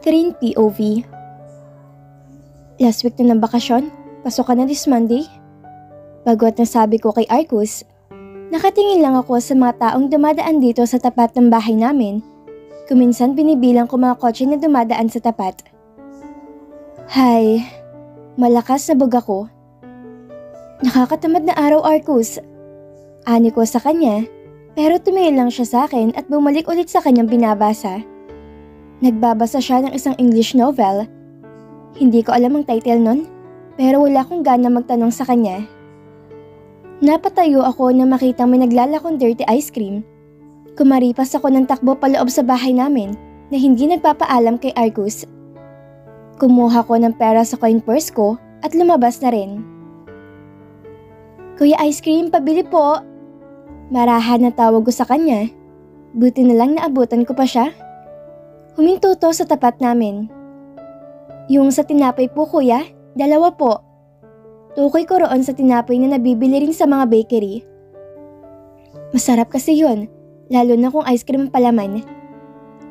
Catherine POV. Last week na ng bakasyon, pasok ka na this Monday. Bagot na sabi ko kay Arcus, nakatingin lang ako sa mga taong dumadaan dito sa tapat ng bahay namin. Kuminsan binibilang ko mga kotse na dumadaan sa tapat. Hay, malakas na bug ako. Nakakatamad na araw, Arcus. Ani ko sa kanya, pero tumingin lang siya sa akin at bumalik ulit sa kanyang binabasa. Nagbabasa siya ng isang English novel. Hindi ko alam ang title nun, pero wala akong gana magtanong sa kanya. Napatayo ako na makitang may naglalakong dirty ice cream. Kumaripas ako ng takbo paloob sa bahay namin na hindi nagpapaalam kay Arcus. Kumuha ko ng pera sa coin purse ko at lumabas na rin. Kuya Ice Cream, pabili po! Marahan na tawag ko sa kanya. Buti na lang naabutan ko pa siya. Huminto to sa tapat namin. Yung sa tinapay po kuya, 2 po. Tukoy ko roon sa tinapay na nabibili rin sa mga bakery. Masarap kasi yun, lalo na kung ice cream ang palaman.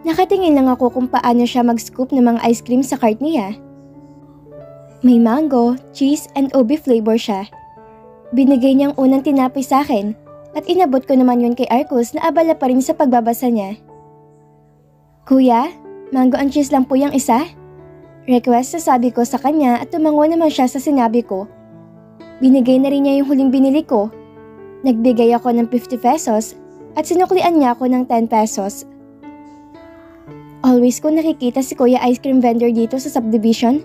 Nakatingin lang ako kung paano siya mag-scoop ng mga ice cream sa cart niya. May mango, cheese and ube flavor siya. Binigay niyang unang tinapay sa akin at inabot ko naman yun kay Arcus na abala pa rin sa pagbabasa niya. Kuya, mango and cheese lang po yung isa? Request sa sabi ko sa kanya at tumango naman siya sa sinabi ko. Binigay na rin niya yung huling binili ko. Nagbigay ako ng 50 pesos at sinuklian niya ako ng 10 pesos. Always ko nakikita si Kuya Ice Cream vendor dito sa subdivision,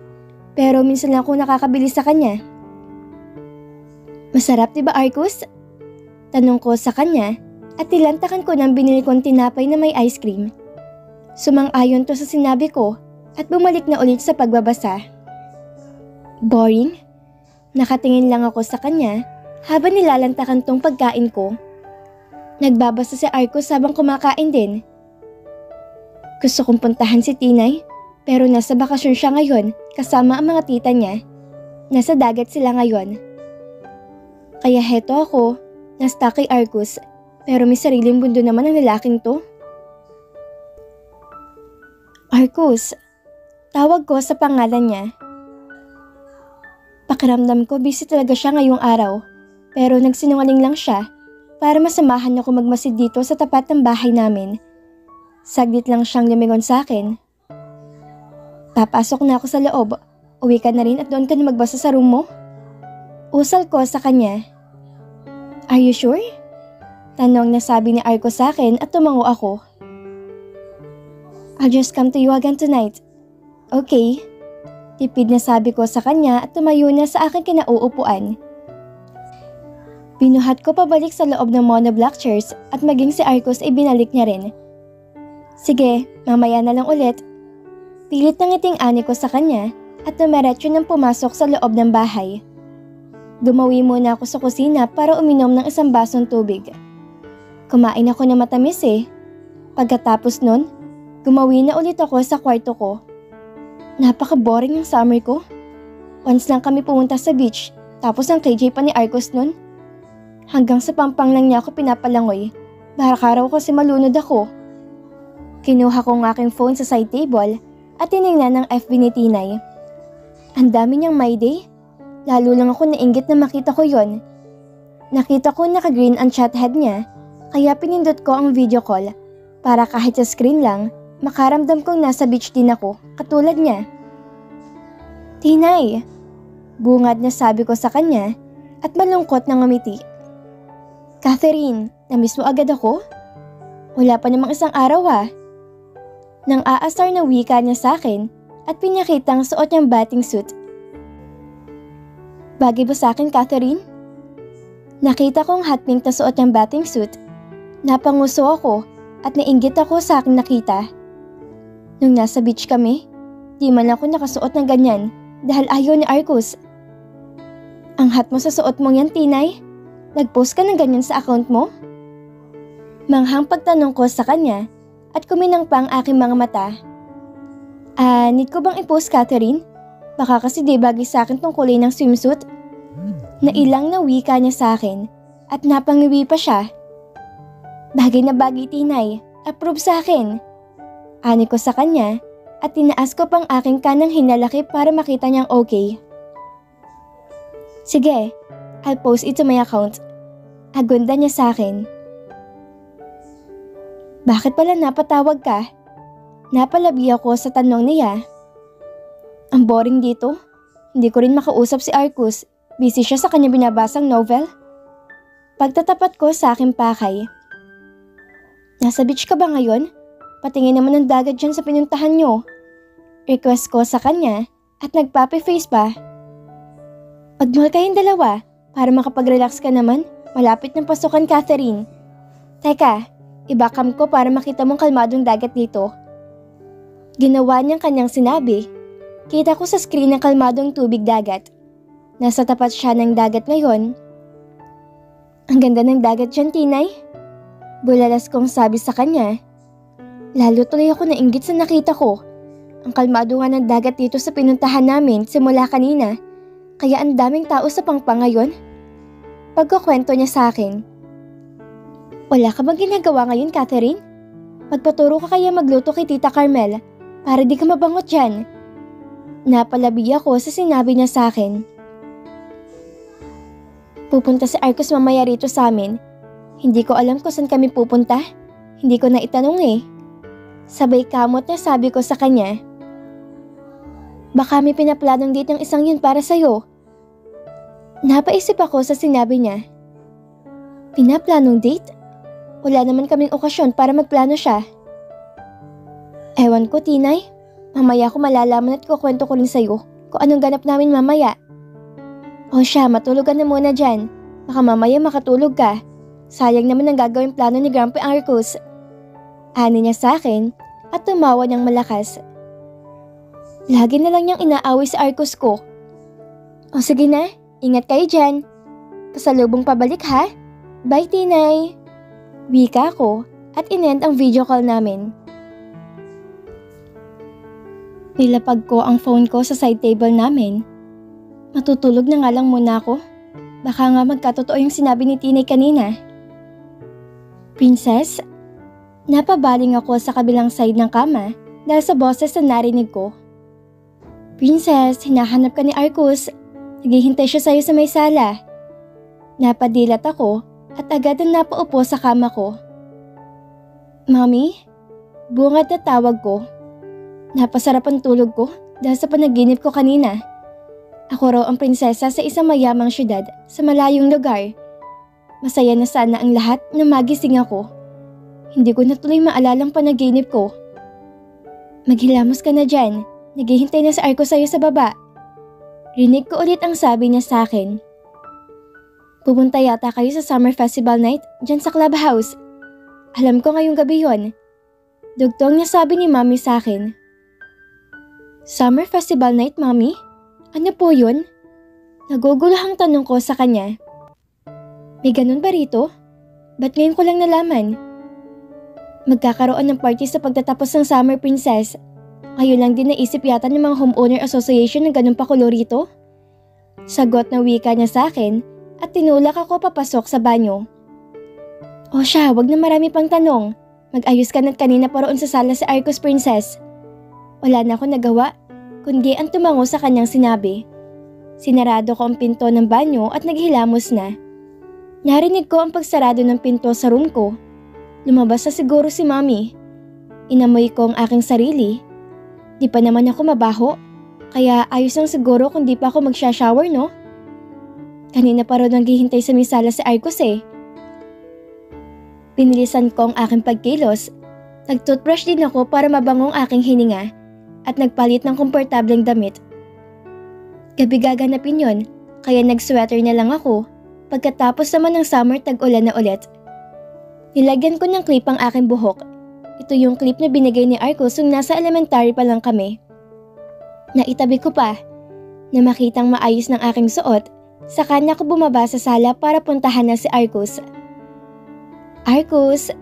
pero minsan lang ako nakakabili sa kanya. Masarap diba Arcus? Tanong ko sa kanya at tilantakan ko ng binili kong tinapay na may ice cream. Sumang-ayon to sa sinabi ko at bumalik na ulit sa pagbabasa. Boring? Nakatingin lang ako sa kanya habang nilalantakan tong pagkain ko. Nagbabasa si Arcus habang kumakain din. Gusto kong puntahan si Tinay pero nasa bakasyon siya ngayon kasama ang mga tita niya. Nasa dagat sila ngayon. Kaya heto ako, na-stuck kay Arcus pero may sariling mundo naman ang lalaking to. Arcus, tawag ko sa pangalan niya. Pakiramdam ko busy talaga siya ngayong araw, pero nagsinungaling lang siya para masamahan ako magmasid dito sa tapat ng bahay namin. Saglit lang siyang lumingon sa akin. Papasok na ako sa loob, uwi ka na rin at doon ka na magbasa sa room mo? Usal ko sa kanya. Are you sure? Tanong na sabi ni Arcus sa akin at tumango ako. I'll just come to you again tonight. Okay. Tipid na sabi ko sa kanya at tumayo na sa aking kinauupuan. Binuhat ko pabalik sa loob ng monoblock chairs at maging si Arcus ay binalik niya rin. Sige, mamaya na lang ulit. Pilit ng ngiting-ani ko sa kanya at tumiretso nang pumasok sa loob ng bahay. Gumawi muna ako sa kusina para uminom ng isang basong tubig. Kumain ako ng matamis eh. Pagkatapos nun, gumawi na ulit ako sa kwarto ko. Napaka-boring yung summer ko. Once lang kami pumunta sa beach, tapos ang KJ pa ni Arcus nun. Hanggang sa pampang lang niya ako pinapalangoy. Barak-araw kasi malunod ako. Kinuha ko ng aking phone sa side table at tinignan ng FB ni Tinay. Ang dami niyang my day. Lalo lang ako nainggit na makita ko yon. Nakita ko naka-green ang chat head niya, kaya pinindot ko ang video call para kahit sa screen lang, makaramdam kong nasa beach din ako, katulad niya. Tinay! Bungad na sabi ko sa kanya at malungkot na ngumiti. Catherine, namiss mo agad ako? Wala pa namang isang araw ah. Nang aasar na wika niya sa akin at pinakitang suot niyang bathing suit. Bagay ba sa akin, Catherine? Nakita kong hot pink na suot niyang bathing suit. Napanguso ako at nainggit ako sa aking nakita. Nung nasa beach kami, di man ako nakasuot ng ganyan dahil ayaw ni Arcus. Ang hot mo sa suot mong yan, Tinay. Nag-post ka ng ganyan sa account mo? Manghang pagtanong ko sa kanya at kuminang pa ang aking mga mata. Need ko bang i-post, Catherine? Baka kasi di bagay sa akin tong kulay ng swimsuit. Nailang na wika niya sa akin at napangiwi pa siya. Bagay na bagay, Tinay. Approve sa akin. Ani ko sa kanya at tinaas ko pang aking kanang hinalaki para makita niyang okay. Sige, I'll post it to my account. Agunda niya sa akin. Bakit pala napatawag ka? Napalabi ako sa tanong niya. Ang boring dito. Hindi ko rin makausap si Arcus. Busy siya sa kanya binabasang novel. Pagtatapat ko sa aking pakay. Nasa beach ka ba ngayon? Patingin naman ng dagat dyan sa pinuntahan nyo. Request ko sa kanya at nagpapi-face pa. Mag-mall kayong dalawa para makapag-relax ka naman. Malapit ng pasukan, Catherine. Teka, ibakam ko para makita mong kalmadong dagat dito. Ginawa niyang kanyang sinabi. Kita ko sa screen ng kalmadong tubig dagat. Nasa tapat siya ng dagat ngayon. Ang ganda ng dagat dyan, Tinay. Bulalas kong sabi sa kanya. Lalo tuloy ako nainggit sa nakita ko. Ang kalmado nga ng dagat dito sa pinuntahan namin simula kanina. Kaya ang daming tao sa Pangpang ngayon. Pagkukwento niya sa akin. Wala ka bang ginagawa ngayon, Catherine? Magpaturo ka kaya magluto kay Tita Carmel para di ka mabangot dyan. Napalabi ako sa sinabi niya sa akin. Pupunta si Arcus mamaya rito sa amin. Hindi ko alam kung saan kami pupunta. Hindi ko na itanong eh. Sabay kamot na sabi ko sa kanya. Baka may pinaplanong date ng isang yun para sa'yo. Napaisip ako sa sinabi niya. Pinaplanong date? Wala naman kaming okasyon para magplano siya. Ewan ko, Tinay. Mamaya ko malalaman at kukwento ko rin sa'yo kung anong ganap namin mamaya. O siya, matulog ka na muna dyan. Baka mamaya makatulog ka. Sayang naman ang gagawin plano ni Grumpy Arcus. Ani niya sa akin at tumawa niyang malakas. Lagi na lang niyang inaaway si Arcus ko. O sige na, ingat kayo dyan. Pasalubong pabalik ha. Bye, Tinay. Wika ko at inend ang video call namin. Nilapag ko ang phone ko sa side table namin. Matutulog na nga lang muna ako. Baka nga magkatotoo yung sinabi ni Tinay kanina. Princess, napabaling ako sa kabilang side ng kama dahil sa boses na narinig ko. Princess, hinahanap ka ni Arcus. Naghihintay siya sa'yo sa may sala. Napadilat ako at agad na napaupo sa kama ko. Mommy, bungad na tawag ko. Napasarap ang tulog ko dahil sa panaginip ko kanina. Ako raw ang prinsesa sa isang mayamang syudad sa malayong lugar. Masaya na sana ang lahat na magising ako. Hindi ko na tuloy maalalang panaginip ko. Maghilamos ka na dyan. Naghihintay na si Arcus sa'yo sa baba. Rinig ko ulit ang sabi niya sa akin. Pupunta yata kayo sa Summer Festival Night dyan sa clubhouse. Alam ko ngayong gabi yon. Dugtong niya sabi ni Mami sa akin. Summer Festival Night, Mami? Ano po yun? Naguguluhang tanong ko sa kanya. May ganun ba rito? Ba't ngayon ko lang nalaman? Magkakaroon ng party sa pagtatapos ng Summer, Princess. Ngayon lang din naisip yata ng mga homeowner association ng ganun pakulo rito. Sagot na wika niya sa akin at tinulak ako papasok sa banyo. O siya, wag na marami pang tanong. Mag-ayos ka na't kanina pa roon sa sala si Arcus, Princess. Wala na ako nagawa, kundi ang tumango sa kanyang sinabi. Sinarado ko ang pinto ng banyo at naghilamos na. Narinig ko ang pagsarado ng pinto sa room ko. Lumabas na siguro si Mami. Inamoy ko ang aking sarili. Di pa naman ako mabaho, kaya ayos lang siguro kung di pa ako magsha-shower, no? Kanina pa rin naghihintay sa misala si Arcus eh. Pinilisan ko ang aking pagkilos. Nag-toothbrush din ako para mabangong aking hininga at nagpalit ng komportableng damit. Gabi gaganapin yon, kaya nag-sweater na lang ako. Pagkatapos naman ng summer tag-ulan na ulit. Nilagyan ko ng clip ang aking buhok. Ito yung clip na binigay ni Arcus nung nasa elementary pa lang kami. Naitabi ko pa na makitang maayos ng aking suot, sa kanya ko bumaba sa sala para puntahan na si Arcus. Arcus!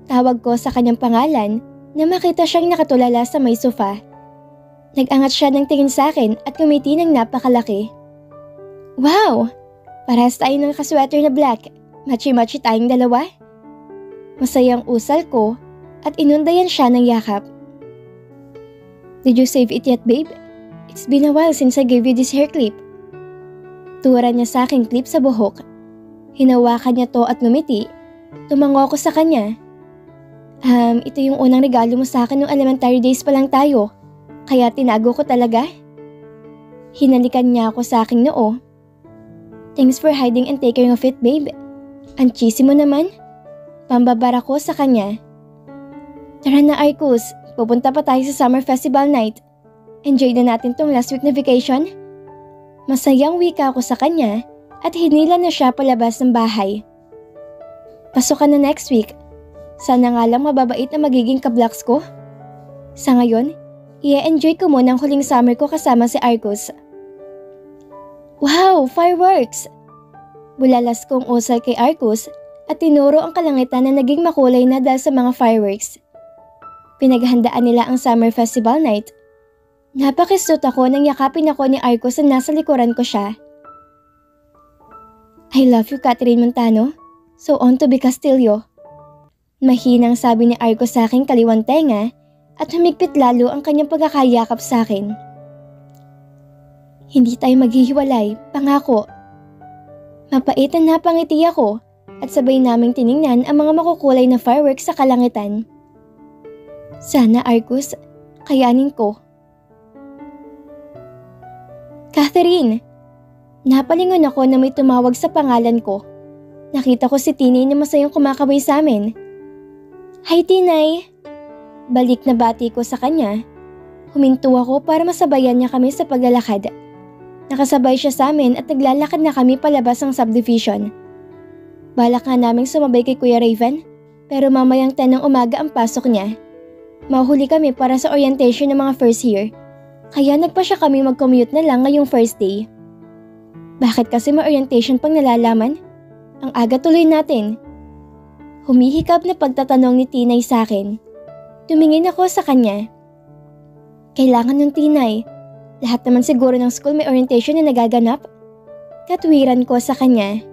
Tawag ko sa kanyang pangalan na makita siyang nakatulala sa may sofa. Nag-angat siya ng tingin sa akin at kumiti ng napakalaki. Wow! Parehas tayo ng nakasweater na black. Machi-machi tayong dalawa. Masayang usal ko at inundayan siya ng yakap. Did you save it yet, babe? It's been a while since I gave you this hair clip. Tura niya sa aking clip sa buhok. Hinawakan niya to at ngumiti. Tumango ako sa kanya. Ito yung unang regalo mo sa akin nung elementary days pa lang tayo. Kaya tinago ko talaga. Hinalikan niya ako sa aking noo. Thanks for hiding and taking of it, babe. Ang cheesy mo naman. Pambabara ko sa kanya. Tara na, Arcus. Pupunta pa tayo sa summer festival night. Enjoy na natin tong last week na vacation. Masayang wika ako sa kanya at hinila na siya palabas ng bahay. Pasok ka na next week. Sana nga lang mababait na magiging kablocks ko. Sa ngayon, i-enjoy ko muna ang huling summer ko kasama si Arcus. Wow! Fireworks! Bulalas kong usal kay Arcus at tinuro ang kalangitan na naging makulay na dahil sa mga fireworks. Pinaghandaan nila ang summer festival night. Napakistot ako nang yakapin ako ni Arcus na nasa likuran ko siya. I love you, Catherine Montano. So on to be Castillo. Mahinang sabi ni Arcus sa aking kaliwang tenga at humigpit lalo ang kanyang pagkakayakap sa akin. Hindi tayo maghihiwalay, pangako. Mapait na napangiti ako at sabay naming tiningnan ang mga makukulay na fireworks sa kalangitan. Sana, Arcus, kayanin ko. Catherine! Napalingon ako na may tumawag sa pangalan ko. Nakita ko si Tinay na masayang kumakabay sa amin. Hi, Tinay! Balik na bati ko sa kanya. Huminto ako para masabayan niya kami sa paglalakad. Nakasabay siya sa amin at naglalakad na kami palabas ng subdivision. Balak nga naming sumabay kay Kuya Raven, pero mamayang 10 ng umaga ang pasok niya. Mahuli kami para sa orientation ng mga first year, kaya nagpa siya kami mag-commute na lang ngayong first day. Bakit kasi may orientation pang nalalaman? Ang aga tuloy natin. Humihikab na pagtatanong ni Tinay sa akin. Tumingin ako sa kanya. Kailangan ng Tinay. Lahat naman siguro ng school may orientation na nagaganap. Katwiran ko sa kanya.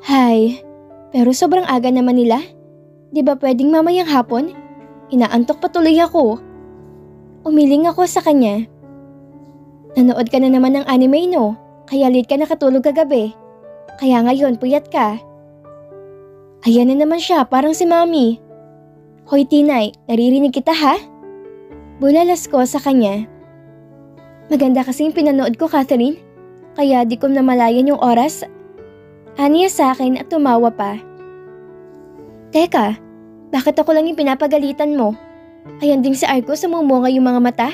Hay, pero sobrang aga naman nila. Di ba pwedeng mamayang hapon? Inaantok pa tuloy ako. Umiling ako sa kanya. Nanood ka na naman ng anime, no? Kaya late ka nakatulog kagabi. Kaya ngayon puyat ka. Ayan na naman siya, parang si Mami. Hoy Tinay, naririnig kita ha? Bulalas ko sa kanya. Maganda kasing pinanood ko, Catherine. Kaya di ko namalayan yung oras. Aniya sa akin at tumawa pa. Teka. Bakit ako lang yung pinapagalitan mo? Ayan din si Arcus sumumunga yung mga mata.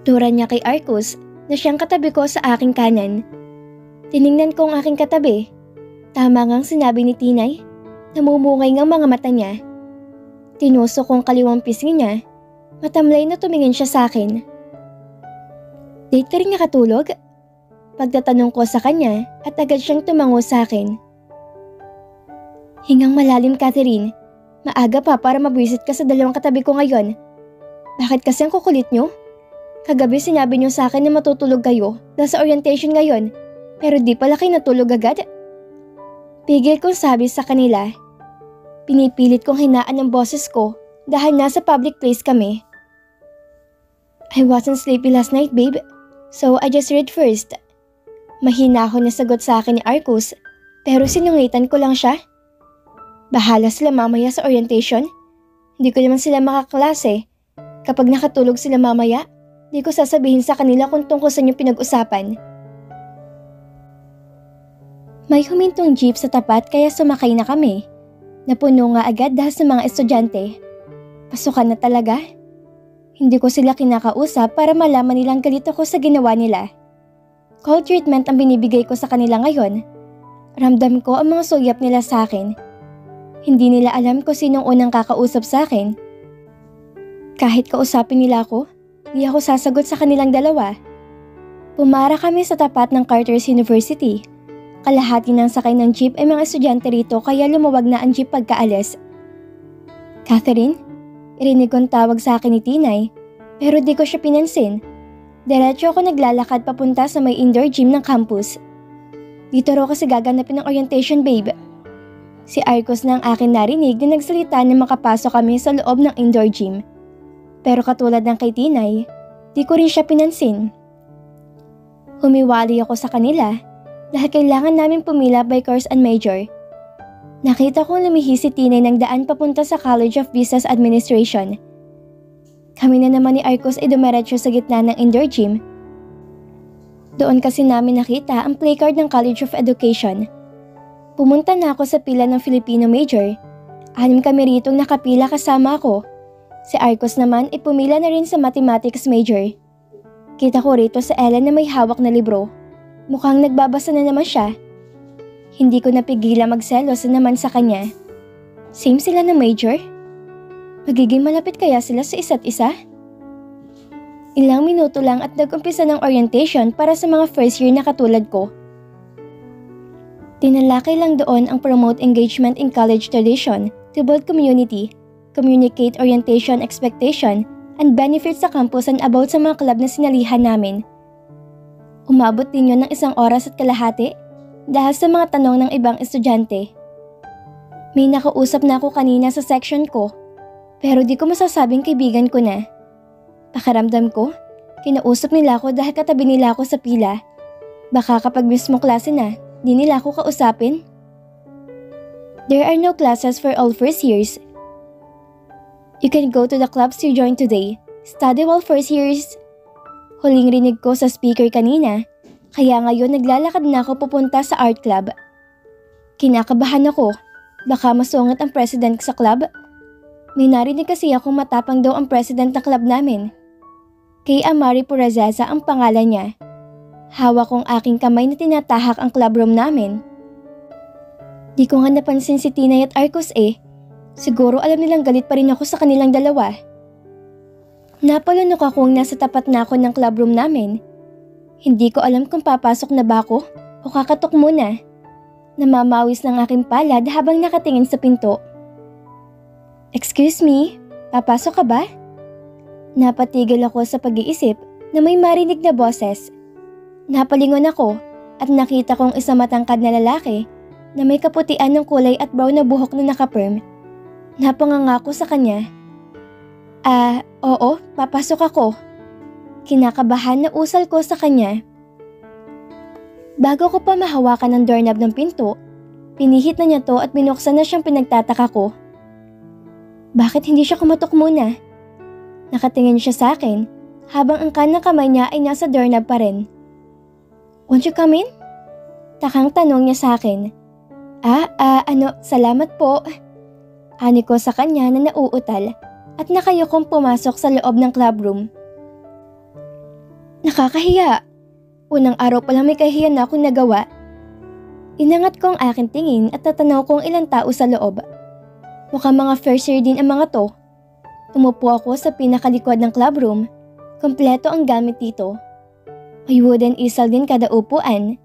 Tura niya kay Arcus na siyang katabi ko sa aking kanan. Tiningnan ko ang aking katabi. Tama ngang sinabi ni Tinay. Namumungay ngang mga mata niya. Tinusok kong kaliwang pisngi niya. Matamlay na tumingin siya sa akin. Date ka rin nakatulog? Pagtatanong ko sa kanya at agad siyang tumango sa akin. Hingang malalim, Catherine. Maaga pa para mabwisit ka sa dalawang katabi ko ngayon. Bakit kasi ang kukulit nyo? Kagabi sinabi nyo sa akin na matutulog kayo dahil sa orientation ngayon, pero di pala kayo natulog agad. Pigil kong sabi sa kanila. Pinipilit kong hinaan ang boses ko dahil nasa public place kami. I wasn't sleepy last night, babe, so I just read first. Mahina ako na sagot sa akin ni Arcus, pero sinungitan ko lang siya. Bahala sila mamaya sa orientation. Hindi ko naman sila makaklase. Kapag nakatulog sila mamaya, di ko sasabihin sa kanila kung tungkol sa inyong pinag-usapan. May humintong jeep sa tapat kaya sumakay na kami. Napuno nga agad dahil sa mga estudyante. Pasukan na talaga. Hindi ko sila kinakausap para malaman nilang galit ako sa ginawa nila. Cold treatment ang binibigay ko sa kanila ngayon. Ramdam ko ang mga suyap nila sa akin. Hindi nila alam kung sinong unang kakausap sa akin. Kahit kausapin nila ako, di ako sasagot sa kanilang dalawa. Pumara kami sa tapat ng Carter's University. Kalahati ng sakay ng jeep ay mga estudyante rito kaya lumuwag na ang jeep pagkaalis. Catherine, irinig kong tawag sa akin ni Tinay, pero di ko siya pinansin. Diretso ako naglalakad papunta sa may indoor gym ng campus. Dito raw kasi gaganapin ng orientation, babe. Si Arcus na ang akin narinig na nagsalita na makapasok kami sa loob ng indoor gym. Pero katulad ng kay Tinay, di ko rin siya pinansin. Humiwalay ako sa kanila dahil kailangan namin pumila by course and major. Nakita kong lumihis si Tinay ng daan papunta sa College of Business Administration. Kami na naman ni Arcos ay dumiretso sa gitna ng indoor gym. Doon kasi namin nakita ang placard ng College of Education. Pumunta na ako sa pila ng Filipino major. 6 kami ritong nakapila kasama ako. Si Arcos naman ay pumila na rin sa mathematics major. Kita ko rito sa Ellen na may hawak na libro. Mukhang nagbabasa na naman siya. Hindi ko napigilan magselos na naman sa kanya. Same sila ng major? Magiging malapit kaya sila sa isa't isa? Ilang minuto lang at nag-umpisa ng orientation para sa mga first year na katulad ko. Tinalakay lang doon ang promote engagement in college tradition to build community, communicate orientation expectation, and benefits sa campus and about sa mga club na sinalihan namin. Umabot din yun ng 1 oras at kalahati dahil sa mga tanong ng ibang estudyante. May nakausap na ako kanina sa section ko, pero di ko masasabing kaibigan ko na. Pakiramdam ko, kinausap nila ako dahil katabi nila ako sa pila. Baka kapag mismo klase na, di nila ako kausapin. There are no classes for all first years. You can go to the clubs you joined today. Study while first years. Huling rinig ko sa speaker kanina, kaya ngayon naglalakad na ako pupunta sa art club. Kinakabahan ako, baka masungit ang president sa club. May narinig kasi akong matapang daw ang president ng club namin. Kay Amari Purazaza ang pangalan niya. Hawak kong aking kamay na tinatahak ang clubroom namin. Di ko nga napansin si Tinay at Arcos eh. Siguro alam nilang galit pa rin ako sa kanilang dalawa. Napalunok akong nasa tapat na ako ng clubroom namin. Hindi ko alam kung papasok na ba ako o kakatok muna. Namamawis ng aking palad habang nakatingin sa pinto. Excuse me, papasok ka ba? Napatigil ako sa pag-iisip na may marinig na boses. Napalingon ako at nakita kong isang matangkad na lalaki na may kaputian ng kulay at brown na buhok na nakaperm. Napangangako sa kanya. Oo, papasok ako. Kinakabahan na usal ko sa kanya. Bago ko pa mahawakan ang doorknob ng pinto, pinihit na niya to at binuksan na siyang pinagtataka ko. Bakit hindi siya kumatok muna? Nakatingin siya sa akin habang ang kanang kamay niya ay nasa doorknob pa rin. Won't you come in? Takang tanong niya sa akin. Salamat po. Ani ko sa kanya na nauutal at nakayokong pumasok sa loob ng clubroom. Nakakahiya. Unang araw pa lang may kahiyan na akong nagawa. Inangat ko ang aking tingin at natanaw kong ilang tao sa loob. Mukhang mga first year din ang mga to. Umupo ako sa pinakalikod ng clubroom. Kompleto ang gamit dito. May wooden easel din kada upuan.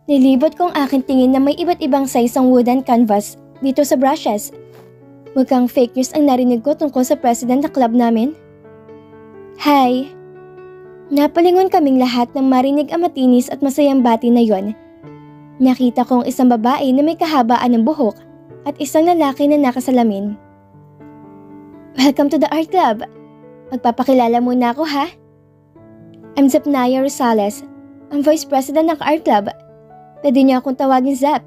Nilibot ko ang aking tingin na may iba't ibang size ang wooden canvas dito sa brushes. Mukhang fake news ang narinig ko tungkol sa president ng club namin. Hi! Napalingon kaming lahat nang marinig ang matinis at masayang bati na yon. Nakita kong isang babae na may kahabaan ng buhok at isang lalaki na nakasalamin. Welcome to the art club. Magpapakilala muna ako ha. I'm Zapnaya Rosales, ang vice president ng art club. Pwede niyo akong tawagin Zap.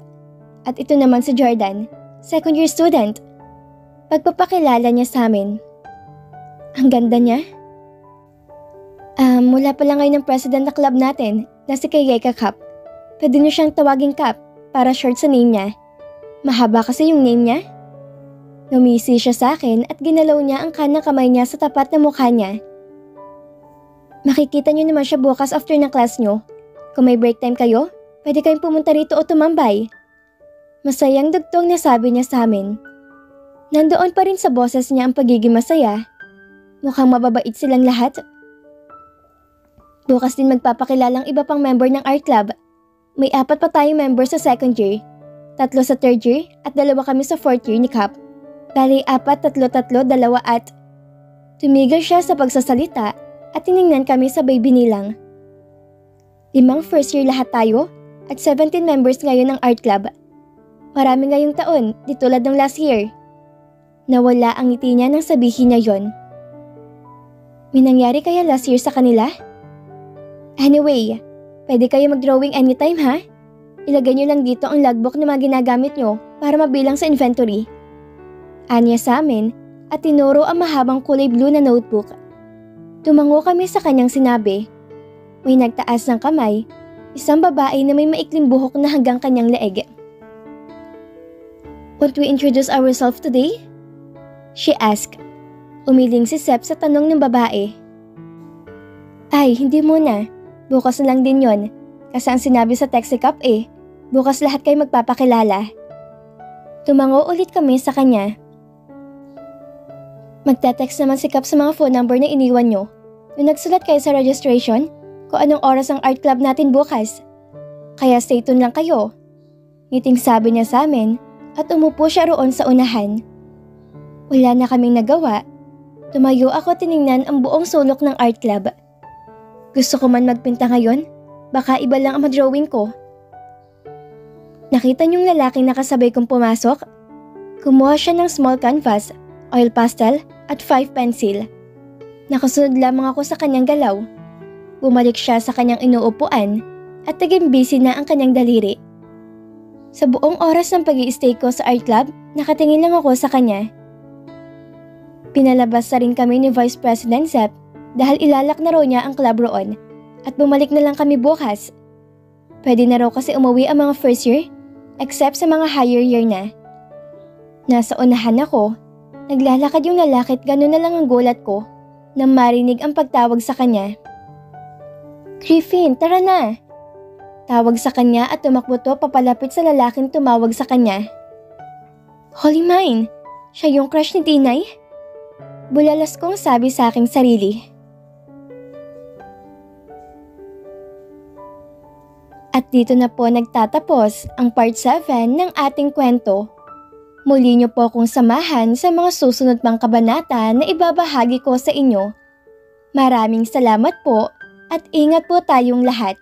At ito naman si Jordan, second year student. Pagpapakilala niya sa amin. Ang ganda niya. Mula pa lang ngayon ng president ng club natin na si Kayeka Kap. Pwede niyo siyang tawagin Kap para short sa name niya. Mahaba kasi yung name niya. Numisi siya sa akin at ginalaw niya ang kanang kamay niya sa tapat na mukha niya. Makikita niyo naman siya bukas after ng class niyo. Kung may break time kayo, pwede kayong pumunta rito o tumambay. Masayang dugtong na sabi niya sa amin. Nandoon pa rin sa boses niya ang pagiging masaya. Mukhang mababait silang lahat. Bukas din magpapakilalang iba pang member ng art club. May 4 pa tayong member sa second year, 3 sa third year at 2 kami sa fourth year ni Cap. Bali 4, 3, 3, 2 at... Tumigil siya sa pagsasalita at tiningnan kami sa baby nilang. 5 first year lahat tayo at 17 members ngayon ng art club. Marami ngayong taon, di tulad ng last year. Nawala ang ngiti niya nang sabihin niya yon. May nangyari kaya last year sa kanila? Anyway, pwede kayo mag-drawing anytime ha? Ilagay nyo lang dito ang logbook na mga ginagamit nyo para mabilang sa inventory. Anya sa amin at tinuro ang mahabang kulay blue na notebook. Tumango kami sa kanyang sinabi. May nagtaas ng kamay, isang babae na may maikling buhok na hanggang kanyang leeg. "Won't we introduce ourselves today?" She asked. Umiling si Sep sa tanong ng babae. Ay, hindi muna. Bukas na lang din yon. Kasi ang sinabi sa Texicap bukas lahat kayo magpapakilala. Tumango ulit kami sa kanya. Magte-text naman si Cap sa mga phone number na iniwan nyo. Nung nagsulat kayo sa registration, kung anong oras ang art club natin bukas. Kaya stay tuned lang kayo. Ngiting sabi niya sa amin at umupo siya roon sa unahan. Wala na kaming nagawa. Tumayo ako tiningnan ang buong sulok ng art club. Gusto ko man magpinta ngayon, baka iba lang ang madrawing ko. Nakita niyong lalaking nakasabay kong pumasok? Kumuha siya ng small canvas, oil pastel at 5 pencil. Nakasunod lamang ako sa kanyang galaw. Bumalik siya sa kanyang inuupuan at naging busy na ang kanyang daliri. Sa buong oras ng pag-i-stay ko sa art club, nakatingin lang ako sa kanya. Pinalabas na rin kami ni Vice President Zep dahil ilalak na raw niya ang club roon at bumalik na lang kami bukas. Pwede na raw kasi umuwi ang mga first year except sa mga higher year na. Nasa unahan ako, naglalakad yung lalaki at gano'n na lang ang gulat ko nang marinig ang pagtawag sa kanya. Griffin, tara na! Tawag sa kanya at tumakbo to papalapit sa lalaking tumawag sa kanya. Holy mine! Siya yung crush ni Tinay? Bulalas kong sabi sa aking sarili. At dito na po nagtatapos ang part 7 ng ating kwento. Muli niyo po akong samahan sa mga susunod pang kabanata na ibabahagi ko sa inyo. Maraming salamat po at ingat po tayong lahat.